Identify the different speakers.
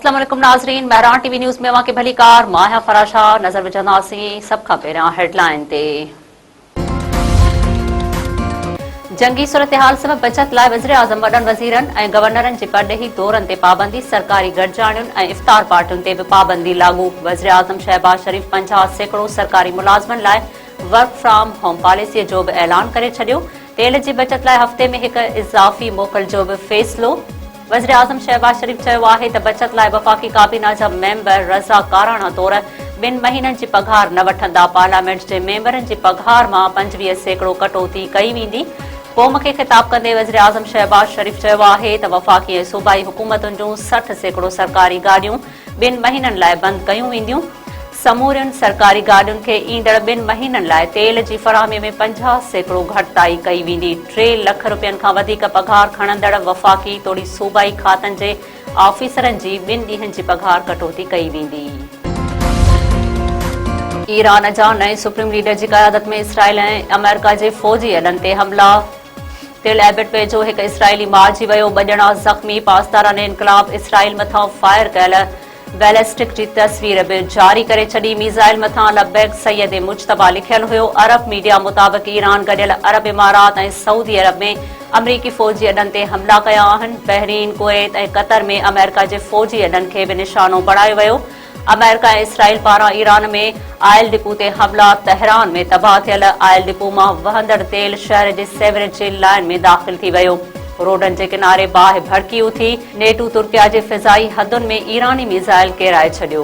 Speaker 1: अस्सलाम वालेकुम नाज़रीन, महरान टीवी न्यूज़ में वाक़े भली कार माया फराशा नज़र विझंदासीं सब खां पहिरियां हेडलाइन ते। जंगी सूरतहाल सबब बचत लाइ वज़ीर आज़म वॾनि वज़ीरनि ऐं गवर्नरनि जे परॾेही दौरनि ते पाबंदी, सरकारी गॾिजाणियुनि ऐं इफ़्तार पार्टियुनि ते बि पाबंदी लागू। वज़ीर आज़म शहबाज शरीफ़ 50% सरकारी मुलाज़मनि लाइ वर्क फ्रॉम होम पॉलिसीअ जो बि ऐलान करे छॾियो। तेल जी बचत लाइ हफ़्ते में हिक इज़ाफ़ी मोकल जो बि फ़ैसिलो। वज़ीर आज़म शहबाज शरीफ़ चयो आहे त बचत लाइ वफ़ाक़ी काबीना जा मेंबर रज़ाकाराना तौर 2 महीननि जी पघार न वठंदा। पार्लियामेंट जे मेंबरनि जी पघार मां 25% कटौती कई वेंदी। क़ौम खे ख़िताब कंदे वज़ीर आज़म शहबाज शरीफ़ चयो आहे त वफ़ाक़ी ऐं सूबाई हुकूमतुनि जूं 60% सरकारी गाॾियूं 2 महीननि लाइ बंदि कयूं वेंदियूं। समूरियुनि सरकारी गाॾियुनि खे ईंदड़ 2 महीननि लाइ तेल जी फ़राहमी में 50% घटिताई कई वेंदी। 3 लख रुपयनि खां वधीक पघार खणंदड़ वफ़ाक़ी तोड़ी सूबाई खातनि जे ऑफिसरनि जी 2 ॾींहनि जी पघार कटौती कई वेंदी। ईरान जा नए सुप्रीम लीडर जी क़यादत में इसराइल ऐं अमेरिका जे फ़ौजी अॾनि ते हमला। तेल एबिट वेझो हिकु इसराइली मारिजी वियो, 2 ॼणा ज़ख़्मी। पासदारान इनक़लाब इसराइल मथां फायर कयल बैलिस्टिक जी तस्वीर बि जारी करे छॾी। मीज़ाइल मथां लबैक सैयद मुजतबा लिखियल हुयो। अरब मीडिया मुताबिक़ ईरान गॾियल अरब इमारात ऐं सऊदी अरब में अमरीकी फ़ौजी अॾनि ते हमला कया आहिनि। बहरीन, कुवैत ऐं क़तर में अमेरिका जे फ़ौजी अॾनि खे बि निशानो बणायो वियो। अमेरिका ऐं इसराइल पारां ईरान में आयल डिपो ते हमला। तहरान में तबाह थियल आयल डिपो मां वहंदड़ तेल शहर जे सेवरेज जे लाइन में दाख़िल थी वियो। रोडनि जे किनारे बाहि भड़की उथी। नेटू तुर्किया जे फ़िज़ाई हदुनि में ईरानी मीज़ाइल किराए छॾियो।